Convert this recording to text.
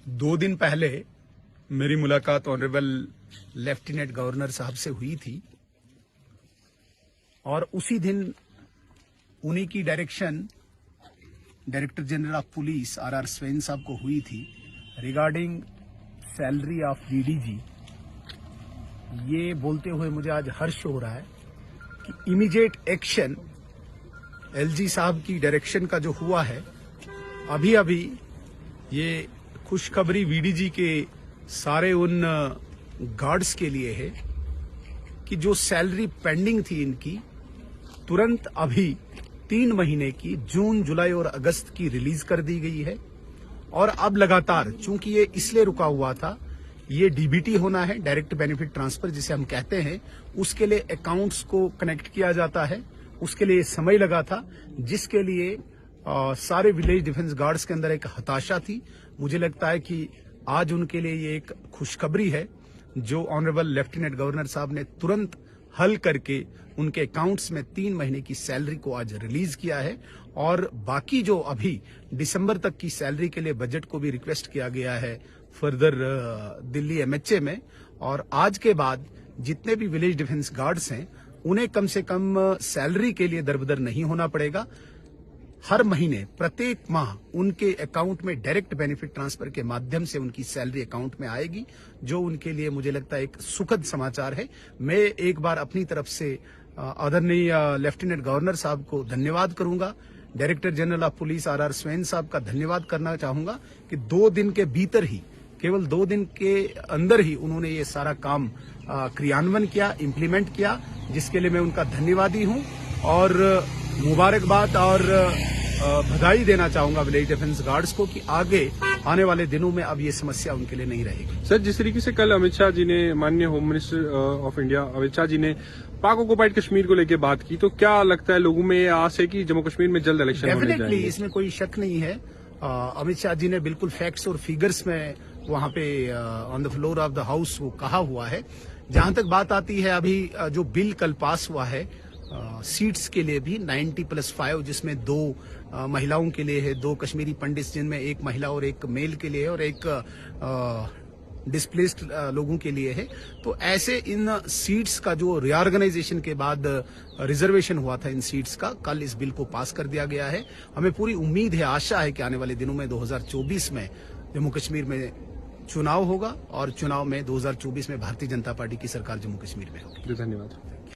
2 दिन पहले मेरी मुलाकात ऑनरेबल लेफ्टिनेंट गवर्नर साहब से हुई थी और उसी दिन उन्हीं की direction director general of police R Swain साहब को हुई थी रिगार्डिंग सैलरी ऑफ डीडीजी। ये बोलते हुए मुझे आज हर्ष हो रहा है कि इमीडिएट एक्शन एलजी साहब की डायरेक्शन का जो हुआ है, अभी अभी ये खुशखबरी वीडीजी के सारे उन गार्ड्स के लिए है कि जो सैलरी पेंडिंग थी इनकी तुरंत अभी 3 महीने की जून, जुलाई और अगस्त की रिलीज कर दी गई है। और अब लगातार, चूंकि ये इसलिए रुका हुआ था, ये डीबीटी होना है, डायरेक्ट बेनिफिट ट्रांसफर जिसे हम कहते हैं, उसके लिए अकाउंट्स को कनेक्ट किया जाता है, उसके लिए समय लगा था, जिसके लिए सारे विलेज डिफेंस गार्ड्स के अंदर एक हताशा थी। मुझे लगता है कि आज उनके लिए ये एक खुशखबरी है जो ऑनरेबल लेफ्टिनेंट गवर्नर साहब ने तुरंत हल करके उनके अकाउंट्स में 3 महीने की सैलरी को आज रिलीज किया है। और बाकी जो अभी दिसंबर तक की सैलरी के लिए बजट को भी रिक्वेस्ट किया गया है फर्दर दिल्ली एमएचए में। और आज के बाद जितने भी विलेज डिफेंस गार्ड्स हैं उन्हें कम से कम सैलरी के लिए दरबदर नहीं होना पड़ेगा। हर महीने प्रत्येक माह उनके अकाउंट में डायरेक्ट बेनिफिट ट्रांसफर के माध्यम से उनकी सैलरी अकाउंट में आएगी, जो उनके लिए मुझे लगता है एक सुखद समाचार है। मैं एक बार अपनी तरफ से आदरणीय लेफ्टिनेंट गवर्नर साहब को धन्यवाद करूंगा, director general of police R Swain साहब का धन्यवाद करना चाहूंगा कि 2 दिन के भीतर ही, केवल 2 दिन के अंदर ही उन्होंने ये सारा काम क्रियान्वयन किया, इम्प्लीमेंट किया, जिसके लिए मैं उनका धन्यवादी हूं। और मुबारकबाद और बधाई देना चाहूंगा विलेज डिफेंस गार्ड्स को कि आगे आने वाले दिनों में अब ये समस्या उनके लिए नहीं रहेगी। सर, जिस तरीके से कल अमित शाह जी ने, माननीय home minister of India Amit Shah ji ने पाक ऑक्युपाइड कश्मीर को लेकर बात की, तो क्या लगता है लोगों में आस है कि जम्मू कश्मीर में जल्द इलेक्शन होने जाएंगे? डेफिनेटली, इसमें कोई शक नहीं है। अमित शाह जी ने बिल्कुल फैक्ट्स और फिगर्स में वहां पे on the floor of the house वो कहा हुआ है। जहां तक बात आती है, अभी जो बिल कल पास हुआ है सीट्स के लिए भी 90+5, जिसमें 2 महिलाओं के लिए है, 2 कश्मीरी पंडित जिनमें एक महिला और एक मेल के लिए है और एक डिस्प्लेस्ड लोगों के लिए है। तो ऐसे इन सीट्स का जो रिऑर्गेनाइजेशन के बाद रिजर्वेशन हुआ था इन सीट्स का, कल इस बिल को पास कर दिया गया है। हमें पूरी उम्मीद है, आशा है कि आने वाले दिनों में 2024 में जम्मू कश्मीर में चुनाव होगा और चुनाव में 2024 में भारतीय जनता पार्टी की सरकार जम्मू कश्मीर में होगी। धन्यवाद।